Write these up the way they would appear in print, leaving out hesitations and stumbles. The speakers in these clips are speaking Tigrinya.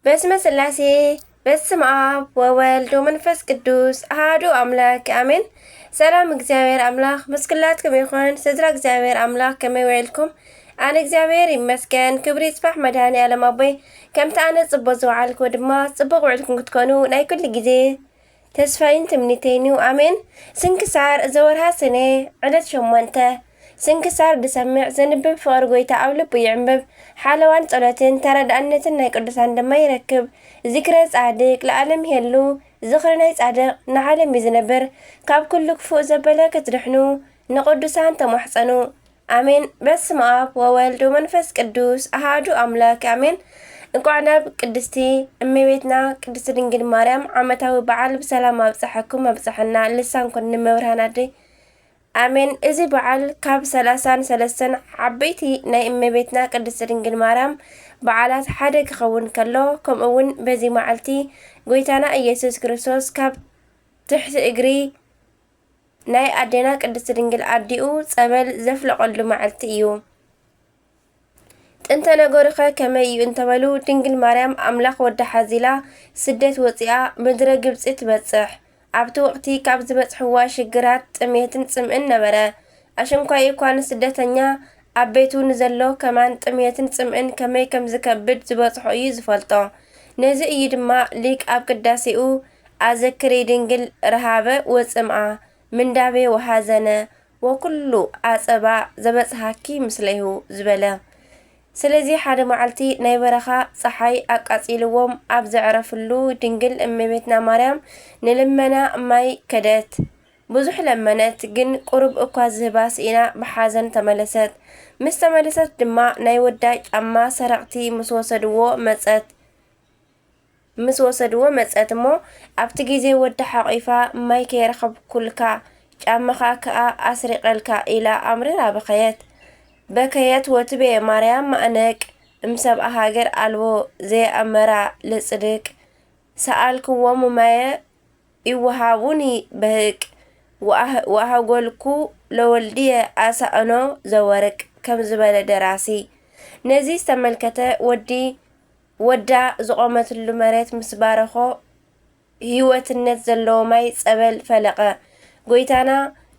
በስመ ስላሴ በስመ አብ ወወልድ ወመንፈስ ቅዱስ አሐዱ አምላክ አሜን። ሰላም እግዚአብሔር አምላክ መስክላትኩም ይኹን። ስድራ እግዚአብሔር አምላክ ከመይ ውዒልኩም? ኣነ እግዚአብሔር ይመስገን። ክብሪ ይስፋሕ መድኃኔዓለም ኣቦይ ከምቲ ኣነ ጽቡቕ ዝወዓልክዎ ድማ ጽቡቕ ውዕልኩም ክትኮኑ ናይ ኩሉ ግዜ ተስፋይን ትምኒተይን እዩ። ኣሜን። ስንክሳር ዘወርሃ ሰኔ ዕለት 8 ስንክሳር ድሰምዕ ዘንብብ ፍቅሪ ጎይታ ኣብ ልቡ ይዕንብብ ሓለዋን ጸሎትን ተረዳእነትን ናይ ቅዱሳን ድማ ይረክብ። ዚክረ ጻድቅ ለዓለም ይሄሉ ዝኽሪ ናይ ጻድቅ ንዓለም እዩ ዝነብር። ካብ ኩሉ ክፉእ ዘበለ ክትድሕኑ ንቅዱሳን ተማሕፀኑ። ኣሜን። በስመ አብ ወወልድ ወመንፈስ ቅዱስ አሐዱ አምላክ አሜን። እንኳዕ ናብ ቅድስቲ እመቤትና ቅድስቲ ድንግል ማርያም ዓመታዊ በዓል ብሰላም ኣብፅሐኩም ኣብፅሐና። ልሳን ኮን መብርሃን ኣደይ አሜን። እዚ በዓል ካብ 33 ዓበይቲ ናይ እመቤትና ቅድስቲ ድንግል ማርያም በዓላት ሓደ ክኸውን ከሎ ከምኡ እውን በዚ መዓልቲ ጎይታና ኢየሱስ ክርስቶስ ካብ ትሕቲ እግሪ ናይ ኣዴና ቅድስቲ ድንግል ኣዲኡ ጸበል ዘፍለቐሉ መዓልቲ እዩ። ጥንተ ነገሩኸ ከመይ እዩ እንተበሉ ድንግል ማርያም ኣምላኽ ወዳ ሓዚላ ስደት ወፂኣ ምድረ ግብፂ ትበጽሕ። ኣብቲ ወቅቲ ካብ ዝበጽሕዋ ሽግራት ጥሜትን ጽምእን ነበረ። ኣሸንኳይ እኳ ንስደተኛ ኣብ ቤቱ ንዘሎ ከማን ጥሜትን ጽምእን ከመይ ከም ዝከብድ ዝበጽሖ እዩ ዝፈልጦ። ነዚ እዩ ድማ ሊቅ ኣብ ቅዳሴኡ ኣዘክሪ ድንግል ረሃበ ወጽምዓ ምንዳቤ ወሃዘነ ወኩሉ ኣጸባ ዘበጽሓኪ ምስለይሁ ዝበለ። ስለዚ ሓደ መዓልቲ ናይ በረኻ ፀሓይ ኣቃጺልዎም ኣብ ዘዕረፍሉ ድንግል እመቤትና ማርያም ንልመና ማይ ከደት። ብዙሕ ለመነት ግን ቁሩብ እኳ ዝህባ ስኢና ብሓዘን ተመለሰት። ምስ ተመለሰት ድማ ናይ ወዳ ጫማ ሰረቕቲ ምስ ወሰድዎ መጸት እሞ ኣብቲ ግዜ ወዳ ሓቒፋ ማይ ከይረኸብኩልካ ጫማኻ ከኣ ኣስሪቐልካ ኢላ ኣምሪራ በከየት ወትቤ ማርያም ማእነቅ እምሰብኣ ሃገር ኣልቦ ዘየኣመራ ልጽድቅ ሰኣልክዎም ማየ ይወሃቡኒ በህቅ ወሃጐልኩ ለወልድየ ኣሳእኖ ዘወርቅ ከም ዝበለ ደራሲ። ነዚ ዝተመልከተ ወዳ ዝቖመትሉ መሬት ምስ ባረኾ ህይወትነት ዘለዎ ማይ ጸበል ፈለቐ። ጎይታና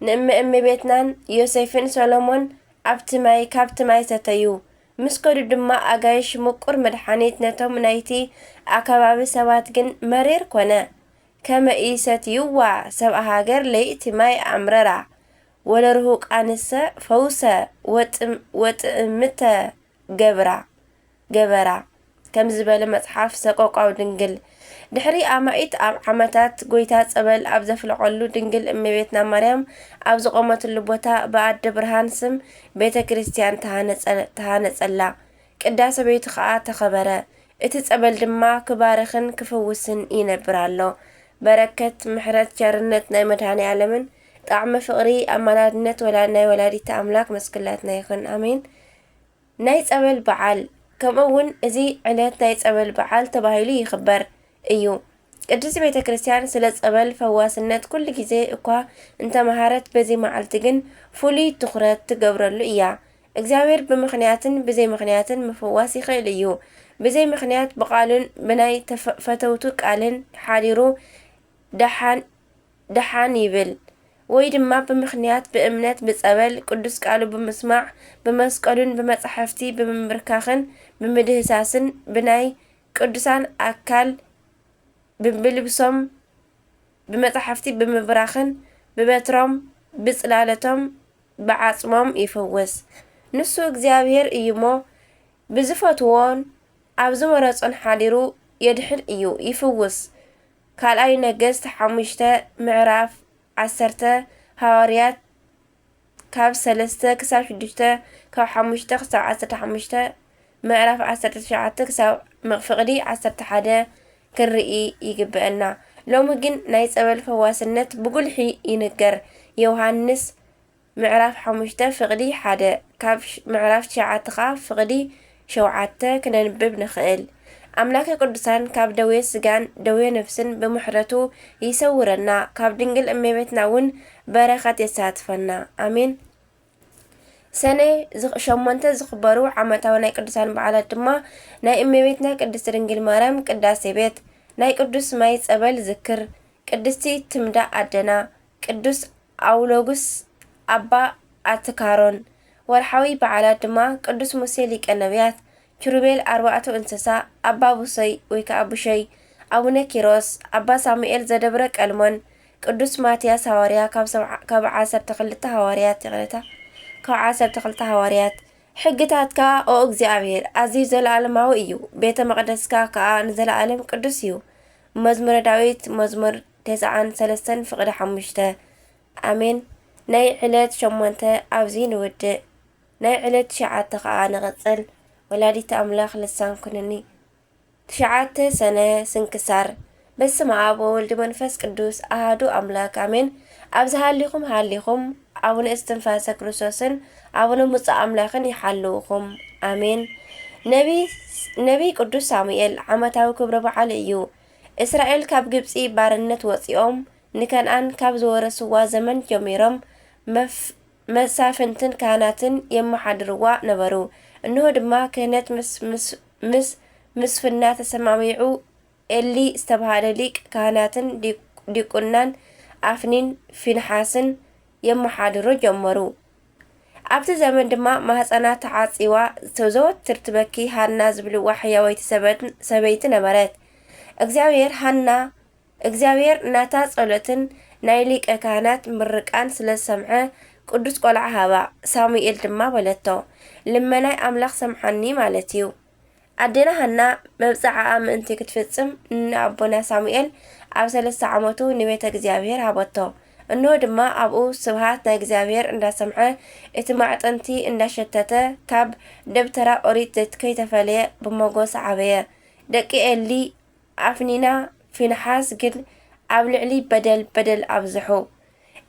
ንእመቤትናን ዮሴፍን ሰሎሞን ካብቲ ማይ ሰተዩ። ምስ ከዱ ድማ ኣጋይሽ ምቁር መድሓኒት ነቶም ናይቲ ኣከባቢ ሰባት ግን መሪር ኮነ። ከመ ኢሰትይዋ ሰብኣ ሃገር ለይቲ ማይ ኣምረራ ወለርሁቃንሰ ፈውሰ ወጥእምተ ገበራ ከም ዝበለ መጽሓፍ ሰቆቃው ድንግል። ድሕሪ ኣማኢት ኣብ ዓመታት ጎይታ ጸበል ኣብ ዘፍለቐሉ ድንግል እመቤትና ማርያም ኣብ ዝቖመትሉ ቦታ ብኣደ ብርሃን ስም ቤተ ክርስቲያን ተሃነጸላ። ቅዳሴ ቤቱ ከዓ ተኸበረ። እቲ ጸበል ድማ ክባርኽን ክፍውስን ይነብር ኣሎ። በረከት ምሕረት ቸርነት ናይ መድኃኔዓለምን ጣዕሚ ፍቕሪ ኣማላድነት ናይ ወላዲተ ኣምላክ መስክላትና ይኹን ኣሜን። ናይ ጸበል በዓል ከምኡ እውን እዚ ዕለት ናይ ጸበል በዓል ተባሂሉ ይኽበር እዩ። ቅድስቲ ቤተ ክርስቲያን ስለ ጸበል ፈዋስነት ኩሉ ግዜ እኳ እንተመሃረት በዚ መዓልቲ ግን ፍሉይ ትኹረት ትገብረሉ እያ። እግዚአብሔር ብምኽንያትን ብዘይ ምኽንያትን ምፍዋስ ይኽእል እዩ። ብዘይ ምኽንያት ብቓልን ብናይ ፈተውቱ ቃልን ሓዲሩ ደሓን ይብል ወይ ድማ ብምኽንያት ብእምነት ብጸበል ቅዱስ ቃሉ ብምስማዕ ብመስቀሉን ብመጻሕፍቲ ብምምርካኽን ብምድህሳስን ብናይ ቅዱሳን ኣካል ብልብሶም ብመጻሕፍቲ ብምብራኽን ብበትሮም ብጽላለቶም ብዓጽሞም ይፈወስ። ንሱ እግዚአብሔር እዩሞ ብዝፈትዎን ኣብ ዝመረጾን ሓዲሩ የድሕን እዩ ይፍውስ። ካልኣይ ነገሥት 5 ምዕራፍ 10 ሐዋርያት ካብ 3 ክሳብ 6 ካብ 5 ክሳብ 15 ምዕራፍ 19 ክሳብ ፍቕዲ 11 ክርኢ ይግብአና። ሎሚ ግን ናይ ጸበል ፈዋስነት ብጉልሒ ይንገር። ዮሃንስ ምዕራፍ 5 ፍቕዲ 1 ካብ ምዕራፍ 9 ከዓ ፍቕዲ 7 ክነንብብ ንኽእል። ኣምላከ ቅዱሳን ካብ ደዌ ስጋን ደዌ ነፍስን ብምሕረቱ ይሰውረና። ካብ ድንግል እመቤትና እውን በረኸት የሳትፈና ኣሜን። ሰነ ሸሞንተ ዝኽበሩ ዓመታዊ ናይ ቅዱሳን በዓላት ድማ ናይ እመቤትና ቅድስት ድንግል ማርያም ቅዳሴ ቤት፣ ናይ ቅዱስ ማይ ጸበል ዝክር፣ ቅድስቲ ትምዳ አደና፣ ቅዱስ አውሎጉስ አባ አትካሮን። ወርሓዊ በዓላት ድማ ቅዱስ ሙሴ ሊቀ ነቢያት፣ ኪሩቤል አርባዕቱ እንስሳ፣ አባ ቡሰይ ወይ ከዓ ቡሸይ፣ አቡነ ኪሮስ፣ አባ ሳሙኤል ዘደብረ ቀልሞን፣ ቅዱስ ማትያስ ሐዋርያ ካብ 12 ሐዋርያት ይቕረታ ካብ 12 ሐዋርያት። ሕግታትካ ኦ እግዚአብሔር ኣዝዩ ዘለዓለማዊ እዩ፣ ቤተ መቕደስካ ከዓ ንዘለዓለም ቅዱስ እዩ። መዝሙረ ዳዊት መዝሙር 93 ፍቕዲ 5 ኣሜን። ናይ ዕለት 8 ኣብዚ ንውድእ፣ ናይ ዕለት 9 ከዓ ንቕፅል። ወላዲተ ኣምላኽ ልሳን ኩነኒ 9 ሰነ ስንክሳር። በስመ አብ ወወልድ መንፈስ ቅዱስ አሐዱ አምላክ አሜን። ኣብዚ ሃሊኹም ሃሊኹም አቡነ እስትንፋሰ ክርስቶስን አቡነ ሙፃ አምላኽን ይሓልውኹም አሜን። ነቢይ ቅዱስ ሳሙኤል ዓመታዊ ክብረ በዓል እዩ። እስራኤል ካብ ግብፂ ባርነት ወፂኦም ንከነአን ካብ ዝወረስዋ ዘመን ጀሚሮም መሳፍንትን ካህናትን የመሓድርዋ ነበሩ። እንሆ ድማ ክህነት ምስ ምስፍና ተሰማሚዑ ኤሊ ዝተባሃለ ሊቅ ካህናትን ዲቁናን አፍኒን ፊንሓስን የመሓድሮ ጀመሩ። ኣብቲ ዘመን ድማ ማህፀና ተዓፂዋ ዘወትር ትበኪ ሃና ዝብልዋ ሕያወይቲ ሰበይቲ ነበረት። እግዚአብሔር ናታ ጸሎትን ናይ ሊቀ ካህናት ምርቃን ስለ ሰምዐ ቅዱስ ቆልዓ ሃባ። ሳሙኤል ድማ በለቶ ልመናይ ኣምላኽ ሰምሐኒ ማለት እዩ። ኣዴና ሃና መብፅዓኣ ምእንቲ ክትፍጽም ንኣቦና ሳሙኤል ኣብ 3 ዓመቱ ንቤተ እግዚአብሔር ሃበቶ። እንሆ ድማ ኣብኡ ስብሃት ናይ እግዚአብሔር እንዳሰምዐ እቲ ማዕጠንቲ እንዳሸተተ ካብ ደብተራ ኦሪት ከይተፈለየ ብመጎስ ዓበየ። ደቂ ኤሊ አፍኒና ፊንሓስ ግን ኣብ ልዕሊ በደል ኣብዝሑ።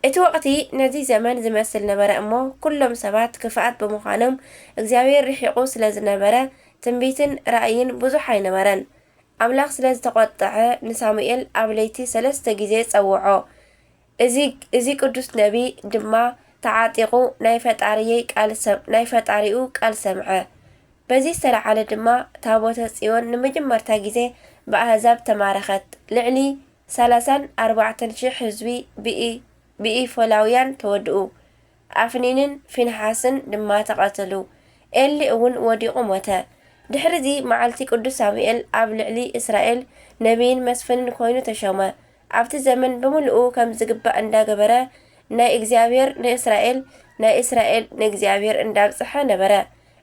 እቲ ወቅቲ ነዚ ዘመን ዝመስል ነበረ እሞ ኩሎም ሰባት ክፍኣት ብምዃኖም እግዚአብሔር ርሒቑ ስለ ዝነበረ ትንቢትን ራእይን ብዙሕ ኣይነበረን። ኣምላኽ ስለ ዝተቆጥዐ ንሳሙኤል ኣብ ለይቲ 3 ግዜ ጸውዖ። እዚ ቅዱስ ነቢ ድማ ተዓጢቑ ናይ ፈጣሪኡ ቃል ሰምዐ። በዚ ዝተለዓለ ድማ ታቦተ ጽዮን ንመጀመርታ ግዜ ብኣህዛብ ተማረኸት። ልዕሊ 34,000 ህዝቢ ብኢፎላውያን ተወድኡ። አፍኒንን ፊንሓስን ድማ ተቐተሉ። ኤሊ እውን ወዲቑ ሞተ። ድሕሪዚ መዓልቲ ቅዱስ ሳሙኤል ኣብ ልዕሊ እስራኤል ነቢይን መስፍንን ኮይኑ ተሾመ። ኣብቲ ዘመን ብምልኡ ከም ዝግባእ እንዳገበረ ናይ እግዚአብሔር ንእስራኤል ናይ እስራኤል ንእግዚአብሔር እንዳብፅሐ ነበረ።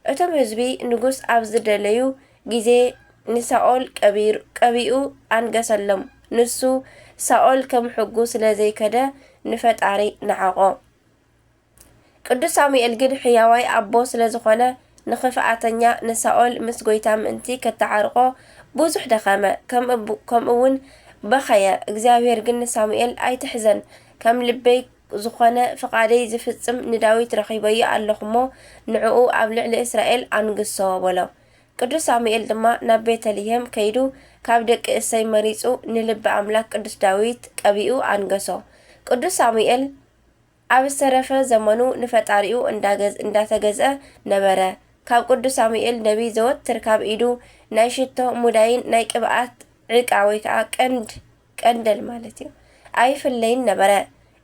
እቶም ህዝቢ ንጉስ ኣብ ዝደለዩ ግዜ ንሳኦል ቀቢኡ ኣንገሰሎም። ንሱ ሳኦል ከም ሕጉ ስለ ዘይከደ ንፈጣሪ ነዓቆ። ቅዱስ ሳሙኤል ግን ሕያዋይ ኣቦ ስለ ዝኾነ ንኽፍኣተኛ ንሳኦል ምስ ጎይታ ምእንቲ ከተዓርቆ ብዙሕ ደኸመ፣ ከምኡውን በኸየ። እግዚአብሔር ግን ንሳሙኤል ኣይትሕዘን፣ ከም ልበይ ዝኾነ ፍቓደይ ዝፍጽም ንዳዊት ረኺበዮ ኣለኹሞ ንዕኡ ኣብ ልዕሊ እስራኤል ኣንግሶ በሎ። ቅዱስ ሳሙኤል ድማ ናብ ቤተልሔም ከይዱ ካብ ደቂ እሰይ መሪፁ ንልቢ ኣምላክ ቅዱስ ዳዊት ቀቢኡ ኣንገሶ። ቅዱስ ሳሙኤል ኣብ ዝተረፈ ዘመኑ ንፈጣሪኡ እንዳተገዝአ ነበረ። ካብ ቅዱስ ሳሙኤል ነቢ ዘወትር ካብ ኢዱ ናይ ሽቶ ሙዳይን ናይ ቅብኣት ዕቃ ወይ ከዓ ቀንደል ማለት እዩ ኣይፍለይን ነበረ።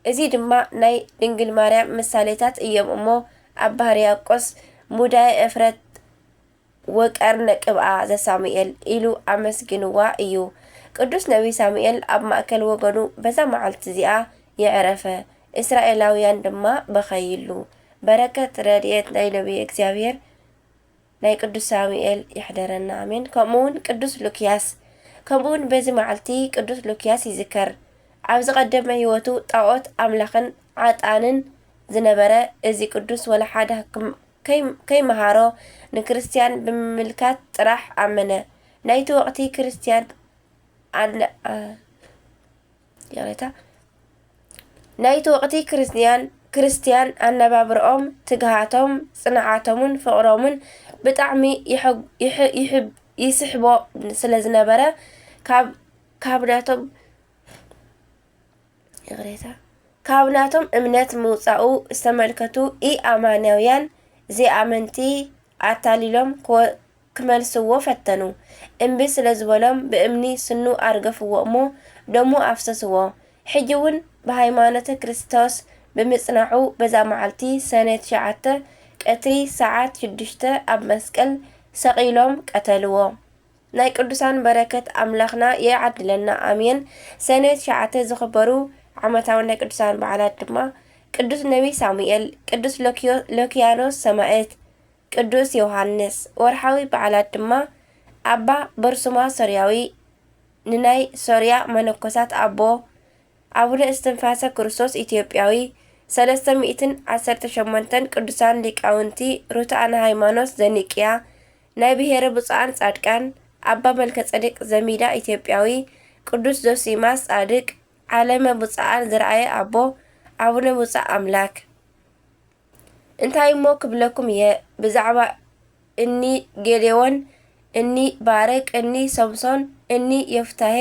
እዚ ድማ ናይ ድንግል ማርያም ምሳሌታት እዮም እሞ ኣባ ሕርያቆስ ሙዳይ እፍረት ወቀርነ ቅብኣ ዘሳሙኤል ኢሉ ኣመስግንዋ እዩ። ቅዱስ ነቢ ሳሙኤል ኣብ ማእከል ወገኑ በዛ መዓልቲ እዚኣ የዕረፈ። እስራኤላውያን ድማ በኸይሉ። በረከት ረድኤት ናይ ነቢይ እግዚአብሔር ናይ ቅዱስ ሳሙኤል ይሕደረና አሜን። ከምኡውን ቅዱስ ሉክያስ ከምኡውን በዚ መዓልቲ ቅዱስ ሉክያስ ይዝከር። ኣብ ዝቐደመ ህይወቱ ጣዖት ኣምላኽን ዓጣንን ዝነበረ እዚ ቅዱስ ወለሓደ ከይመሃሮ ንክርስቲያን ብምምልካት ጥራሕ ኣመነ። ናይቲ ወቅቲ ክርስቲያን ኣነባብርኦም ትግሃቶም ጽንዓቶምን ፍቕሮምን ብጣዕሚ ይስሕቦ ስለ ዝነበረ ካብ ናቶም እምነት ምውፃኡ ዝተመልከቱ ኢኣማናውያን ዘይኣመንቲ ኣታሊሎም ክመልስዎ ፈተኑ። እምቢ ስለ ዝበሎም ብእምኒ ስኑ ኣርገፍዎ እሞ ደሙ ኣፍሰስዎ። ሕጂ እውን ብሃይማኖተ ክርስቶስ ብምጽናዑ በዛ መዓልቲ ሰነ 9 ቀትሪ ሰዓት 6 ኣብ መስቀል ሰቒሎም ቀተልዎ። ናይ ቅዱሳን በረከት ኣምላኽና የዓድለና ኣሜን። ሰነ 9 ዝኽበሩ ዓመታዊ ናይ ቅዱሳን በዓላት ድማ ቅዱስ ነቢይ ሳሙኤል፣ ቅዱስ ሎኪያኖስ ሰማዕት፣ ቅዱስ ዮሃንስ። ወርሓዊ በዓላት ድማ ኣባ በርሱማ ሶርያዊ፣ ንናይ ሶርያ መነኮሳት ኣቦ ኣቡነ እስትንፋሰ ክርስቶስ ኢትዮጵያዊ፣ 318 ቅዱሳን ሊቃውንቲ ሩትኣነ ሃይማኖት ዘኒቅያ፣ ናይ ብሔረ ብፁዓን ጻድቃን ኣባ መልከ ጸዲቅ ዘሚዳ ኢትዮጵያዊ፣ ቅዱስ ዞሲማስ ጻድቅ፣ ዓለመ ብፁዓን ዝረአየ ኣቦ ኣቡነ ብፁዕ ኣምላክ። እንታይ እሞ ክብለኩም እየ ብዛዕባ እኒ ጌዴዎን፣ እኒ ባረቅ፣ እኒ ሶምሶን፣ እኒ የፍታሄ፣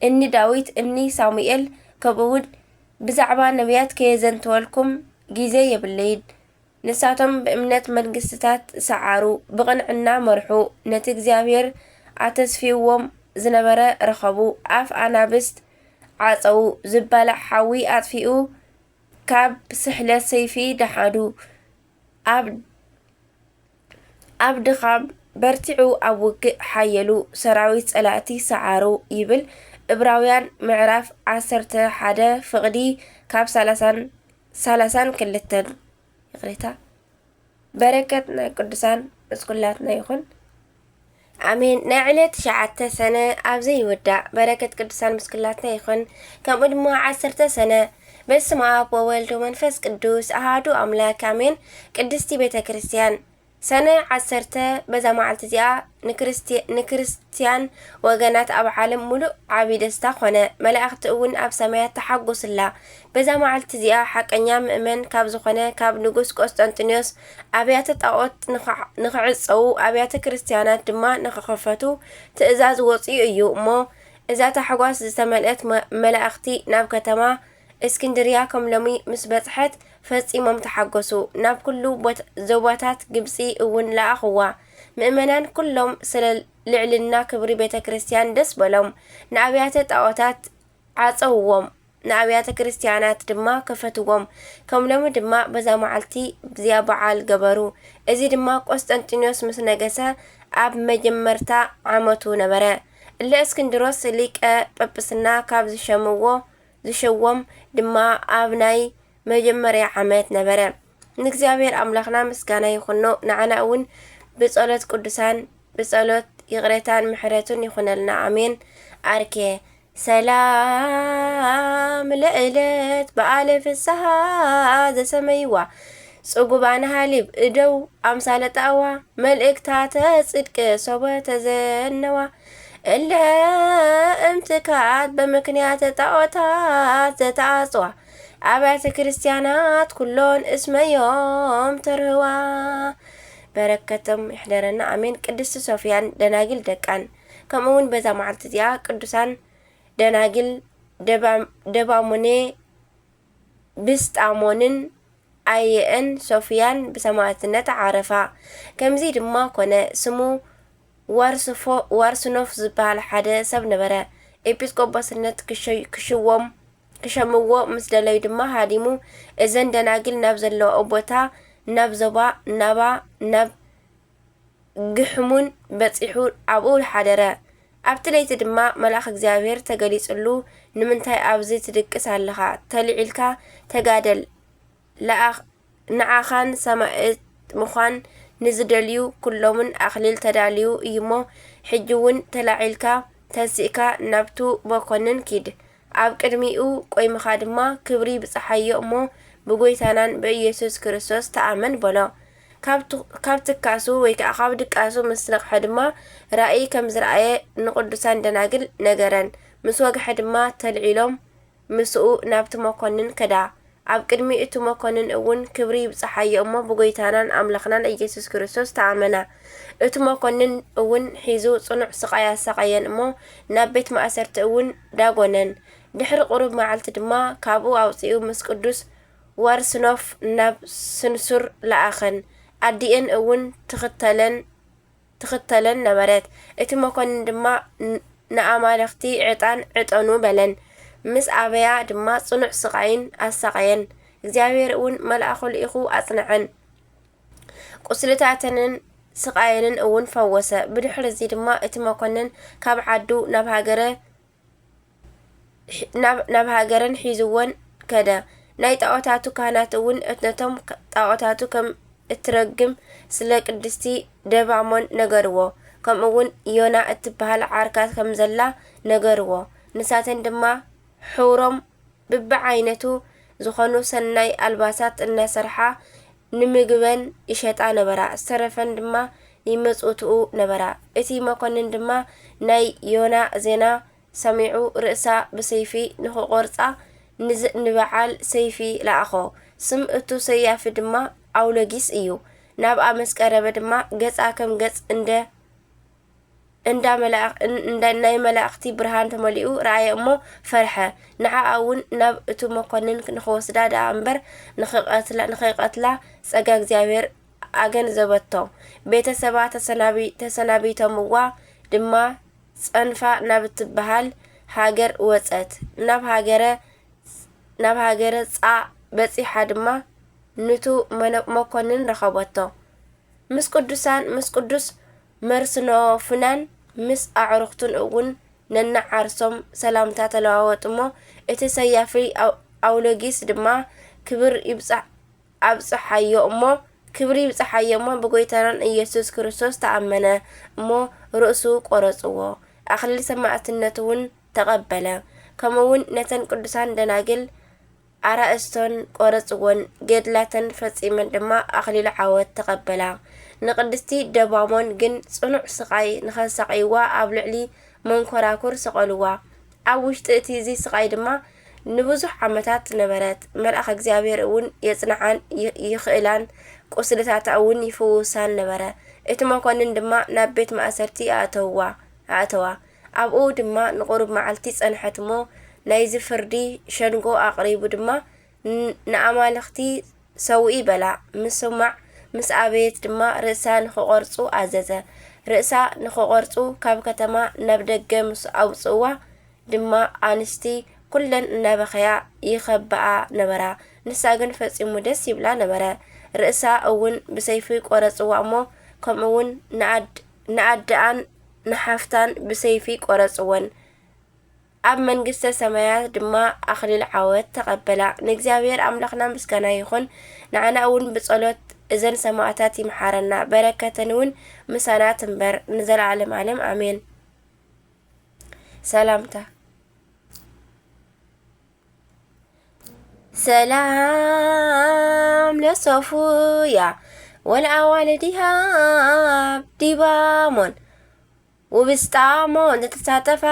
እኒ ዳዊት፣ እኒ ሳሙኤል ከምኡውን ብዛዕባ ነቢያት ከየዘንትወልኩም ጊዜ የብለይን። ንሳቶም ብእምነት መንግስትታት ሰዓሩ፣ ብቕንዕና መርሑ፣ ነቲ እግዚኣብሔር ኣተስፊዎም ዝነበረ ረኸቡ፣ ኣፍ ኣናብስት ዓፀው፣ ዝባላዕ ሓዊ ኣጥፊኡ ካብ ስሕለት ሰይፊ ደሓዱ፣ ኣብ ድኻም በርቲዑ ኣብ ውግእ ሓየሉ፣ ሰራዊት ጸላእቲ ሰዓሩ ይብል ዕብራውያን ምዕራፍ 11 ፍቕዲ ካብ 32 ይቕሬታ። በረከት ናይ ቅዱሳን እስኩላትና ይኹን ኣሜን። ናይ ዕለት 9 ሰነ ኣብዘ ይወዳእ በረከት ቅዱሳን ምስኩላትና ይኹን። ከምኡ ድማ 10 ሰነ በስመ አብ ወወልድ ወመንፈስ ቅዱስ አሐዱ አምላክ አሜን። ቅድስቲ ቤተ ክርስቲያን ሰነ 10 በዛ መዓልቲ እዚኣ ንክርስቲያን ወገናት ኣብ ዓለም ሙሉእ ዓብይ ደስታ ኮነ። መላእክቲ እውን ኣብ ሰማያት ተሓጎስላ። በዛ መዓልቲ እዚኣ ሓቀኛ ምእመን ካብ ዝኾነ ካብ ንጉስ ቆስጠንጢኖስ ኣብያተ ጣዖት ንኽዕፀው ኣብያተ ክርስቲያናት ድማ ንኽኸፈቱ ትእዛዝ ወፂኡ እዩ እሞ እዛ ታሕጓስ ዝተመልአት መላእክቲ ናብ ከተማ እስክንድርያ ከም ሎሚ ምስ በጽሐት ፈጺሞም ተሓገሱ። ናብ ኩሉ ዞባታት ግብጺ እውን ለኣኽዋ። ምእመናን ኩሎም ስለ ልዕልና ክብሪ ቤተ ክርስቲያን ደስ በሎም። ንኣብያተ ጣዖታት ዓፀውዎም፣ ንኣብያተ ክርስቲያናት ድማ ከፈትዎም። ከም ሎሚ ድማ በዛ መዓልቲ ብዝያ በዓል ገበሩ። እዚ ድማ ቆስጠንጢኖስ ምስ ነገሰ ኣብ መጀመርታ ዓመቱ ነበረ። እለ እስክንድሮስ ሊቀ ጵጵስና ካብ ዝሸዎም ድማ ኣብ ናይ መጀመርያ ዓመት ነበረ። ንእግዚኣብሔር ኣምላኽና ምስጋና ይኹኖ። ንዓና እውን ብጸሎት ቅዱሳን ብጸሎት ይቕሬታን ምሕረቱን ይኹነልና ኣሜን። ኣርኬ ሰላም ለዕለት በዓለ ፍስሓ ዘሰመይዋ ጽጉባን ሃሊብ እደው ኣምሳለ ጣዋ መልእክታተ ጽድቂ ሶበ ተዘነዋ እለ እምትካት በምክንያት ጣዖታት ዘተዓጽዋ ኣብያተ ክርስቲያናት ኩሎን እስመዮም ተርህዋ። በረከቶም ይሕደረና ኣሜን። ቅድስቲ ሶፊያን ደናግል ደቃን ከምኡውን በዛ መዓልቲ እዚኣ ቅዱሳን ደናግል ደባሙኔ ብስጣሞንን ኣየአን ሶፊያን ብሰማዕትነት ዓረፋ። ከምዚ ድማ ኮነ ስሙ ዋርስኖፍ ዝበሃል ሓደ ሰብ ነበረ። ኤጲስቆጶስነት ክሸምዎ ምስ ደለዩ ድማ ሃዲሙ እዘን ደናግል ናብ ዘለዎ ቦታ ናብ ዞባ ናባ ናብ ግሕሙን በፂሑ ኣብኡ ሓደረ። ኣብቲ ለይቲ ድማ መልኣኽ እግዚኣብሔር ተገሊጹሉ ንምንታይ ኣብዚ ትድቅስ ኣለኻ? ተልዒልካ ተጋደል፣ ንዓኻን ሰማዕት ምዃን ንዝደልዩ ኩሎምን ኣኽሊል ተዳልዩ እዩሞ ሕጂ እውን ተላዒልካ ተሲእካ ናብቱ መኮንን ኪድ። ኣብ ቅድሚኡ ቆይምኻ ድማ ክብሪ ብፀሓዮ እሞ ብጎይታናን ብኢየሱስ ክርስቶስ ተኣመን በሎ። ካብ ትካሱ ወይ ከዓ ካብ ድቃሱ ምስ ነቕሐ ድማ ራእይ ከም ዝረኣየ ንቅዱሳን ደናግል ነገረን። ምስ ወግሐ ድማ ተልዒሎም ምስኡ ናብቲ መኮንን ከዳ። ኣብ ቅድሚ እቲ መኮንን እውን ክብሪ ብፀሓዮ እሞ ብጎይታናን ኣምላኽናን ኢየሱስ ክርስቶስ ተኣመና። እቲ መኮንን እውን ሒዙ ጽኑዕ ስቃይ ኣሰቃየን እሞ ናብ ቤት ማእሰርቲ እውን ዳጎነን። ድሕሪ ቁሩብ መዓልቲ ድማ ካብኡ ኣውፂኡ ምስ ቅዱስ ዋርስኖፍ ናብ ስንሱር ለኣኸን። ኣዲአን እውን ትኽተለን ነበረት። እቲ መኮንን ድማ ንኣማልኽቲ ዕጣን ዕጠኑ በለን። ምስ ኣበያ ድማ ጽኑዕ ስቃይን ኣሰቃየን። እግዚአብሔር እውን መልኣኹ ልኢኹ ኣጽንዐን፣ ቁስልታተንን ስቃየንን እውን ፈወሰ። ብድሕሪ እዚ ድማ እቲ መኮንን ካብ ዓዱ ናብ ሃገረን ሒዝወን ከደ። ናይ ጣዖታቱ ካህናት እውን ነቶም ጣዖታቱ ከም እትረግም ስለ ቅድስቲ ደባሞን ነገርዎ። ከምኡ እውን ዮና እትበሃል ዓርካት ከም ዘላ ነገርዎ። ንሳተን ድማ ሕብሮም በብዓይነቱ ዝኾኑ ሰናይ ኣልባሳት እናሰርሓ ንምግበን ይሸጣ ነበራ። ዝተረፈን ድማ ይመጽውትኡ ነበራ። እቲ መኮንን ድማ ናይ ዮና ዜና ሰሚዑ ርእሳ ብሰይፊ ንኽቆርጻ ንበዓል ሰይፊ ለኣኾ። ስም እቱ ሰያፊ ድማ ኣውሎጊስ እዩ። ናብኣ ምስ ቀረበ ድማ ገጻ ከም ገጽ ናይ መላእኽቲ ብርሃን ተመሊኡ ረኣየ እሞ ፈርሐ። ንዓኣ እውን ናብ እቱ መኮንን ንኽወስዳ ደኣ እምበር ንኸይቀትላ ጸጋ እግዚአብሔር ኣገንዘበቶ። ቤተሰባ ተሰናቢቶምዋ ድማ ጸንፋ ናብ እትበሃል ሃገር ወጸት። ናብ ሃገረ ጻ በጺሓ ድማ ንቱ መኮንን ረኸበቶ። ምስ ቅዱስ መርስኖፍናን ምስ ኣዕሩኽቱን እውን ነናዓርሶም ሰላምታ ተለዋወጡ እሞ እቲ ሰያፊ ኣውሎጊስ ድማ ክብሪ ይብጽሓዮ እሞ ብጎይታናን ኢየሱስ ክርስቶስ ተኣመነ እሞ ርእሱ ቆረጽዎ። ኣኽሊል ሰማዕትነት እውን ተቐበለ። ከምኡውን ነተን ቅዱሳን ደናግል ኣራእስቶን ቆረጽዎን፣ ገድላተን ፈጺመን ድማ ኣኽሊል ዓወት ተቐበላ። ንቅድስቲ ደባሞን ግን ጽኑዕ ስቃይ ንኸሰቂይዋ ኣብ ልዕሊ መንኮራኩር ሰቐልዋ። ኣብ ውሽጢ እቲ እዚ ስቃይ ድማ ንብዙሕ ዓመታት ነበረት። መልኣኽ እግዚአብሔር እውን የጽንዓን ይኽእላን፣ ቁስልታታ እውን ይፍውሳን ነበረ። እቲ መኮንን ድማ ናብ ቤት ማእሰርቲ ኣእተዋ። ኣብኡ ድማ ንቁሩብ መዓልቲ ጸንሐት እሞ ናይዚ ፍርዲ ሸንጎ ኣቕሪቡ ድማ ንኣማልኽቲ ሰውኢ በላ። ምስ ኣበየት ድማ ርእሳ ንኽቆርጹ ኣዘዘ። ርእሳ ንኽቆርጹ ካብ ከተማ ናብ ደገ ምስ ኣውፅዋ ድማ ኣንስቲ ኩለን እናበኸያ ይኸብኣ ነበራ። ንሳ ግን ፈጺሙ ደስ ይብላ ነበረ። ርእሳ እውን ብሰይፊ ቆረጽዋ እሞ ከምኡውን ንኣድኣን ንሓፍታን ብሰይፊ ቆረጽወን። ኣብ መንግስተ ሰማያት ድማ ኣኽሊል ዓወት ተቐበላ። ንእግዚአብሔር ኣምላኽና ምስጋና ይኹን። ንዓና እውን ብጸሎት እዘን ሰማዕታት ይምሓረና፣ በረከተን እውን ምሳና ትንበር ንዘለዓለም ዓለም ኣሜን። ሰላምታ ሰላም ለሶፉያ ወልኣዋልዲሃ ዲባሞን ውብስጣሞን ዝተሳተፋ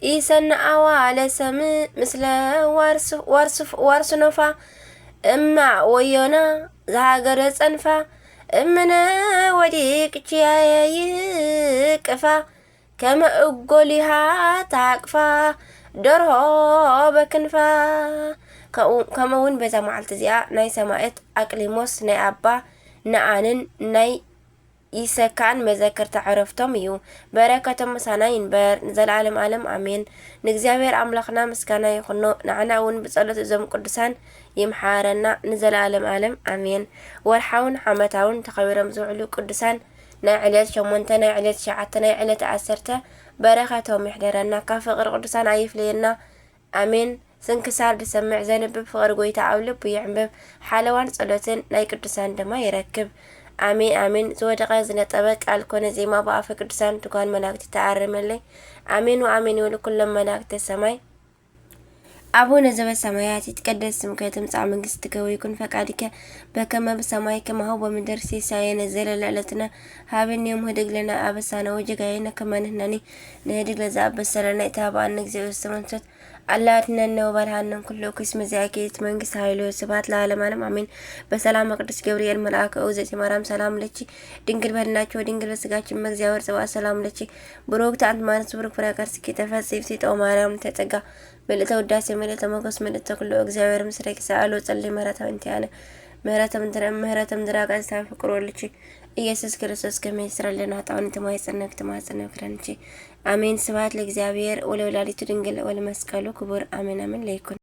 ይሰንኣዋ ለሰምእ ምስለ ዋርስኖፋ እማ ወዮና ዝሃገረ ጸንፋ እምነ ወዲቅችያየ ይቅፋ ከመ እጐሊሃ ታቅፋ ደርሆ በክንፋ። ከምኡውን በዛ መዓልቲ እዚኣ ናይ ሰማዕት ኣቅሊሞስ ናይ ኣባ ንኣንን ናይ ይሰካን መዘከርታ ዕረፍቶም እዩ። በረከቶም ምሳና ይንበር ንዘለዓለም ዓለም ኣሜን። ንእግዚአብሔር ኣምላኽና ምስጋና ይኹኖ፣ ንዓና እውን ብጸሎት እዞም ቅዱሳን ይምሓረና ንዘለዓለም ዓለም ኣሜን። ወርሓውን ዓመታውን ተኸቢሮም ዝውዕሉ ቅዱሳን ናይ ዕለት 8 ናይ ዕለት 9 ናይ ዕለት 10 በረከቶም ይሕደረና፣ ካብ ፍቅሪ ቅዱሳን ኣይፍለየና ኣሜን። ስንክሳር ድሰምዕ ዘንብብ ፍቅሪ ጎይታ ኣብ ልቡ ይዕንብብ፣ ሓለዋን ጸሎትን ናይ ቅዱሳን ድማ ይረክብ። አሜን አሜን። ዝወደቀ ዝነጠበ ቃል ኮነ ዜማ በአፈ ቅዱሳን ትጓን መላእክት ተአረመለይ አሜን ወአሜን ይሁን ኩሎም መላእክት ሰማይ። አቡነ ዘበሰማያት ይትቀደስ ስምከ ትምጻእ መንግስትከ ወይኩን ፈቃድከ በከመ በሰማይ ከማሁ በምድር ሲሳየነ ዘለለዕለትነ ሀበነ ዮም ህድግ ለነ አበሳነ ወጀጋየነ ከመ ንሕነኒ ንህድግ ለዘአበሰለነ ኢታብአነ እግዚኦ ሰመንሰት አላድነነ ወባልሃነን ኩሉ ኩስ መዛኪት መንግስት ኃይሉ ስብሐት ለዓለም ዓለም አሜን። በሰላም ቅዱስ ገብርኤል መልአከ እግዝእትየ ማርያም ሰላም ለኪ ድንግል በድናችሁ ድንግል በስጋችን እግዚአብሔር ጽባሕ ሰላም ለኪ ብሩክት አንቲ ማንስ ብሩክ ፍሬ ከርስኪ ተፈሥሒ ኦ ማርያም ተጸጋ መልእተ ውዳሴ መልእተ ሞገስ መልእተ ኩሉ እግዚአብሔር ምስሌኪ ሰአሉ ጸልይ መረታ እንቲያነ ምህረተም ድራቃ ስታፈቅሮ ልቺ ኢየሱስ ክርስቶስ ከመይስራለና ጣውን ተማይጸነክ ክረንቺ አሜን። ስብሐት ለእግዚአብሔር ወለወላዲቱ ድንግል ወለመስቀሉ ክቡር አሜን አሜን ለይኩን።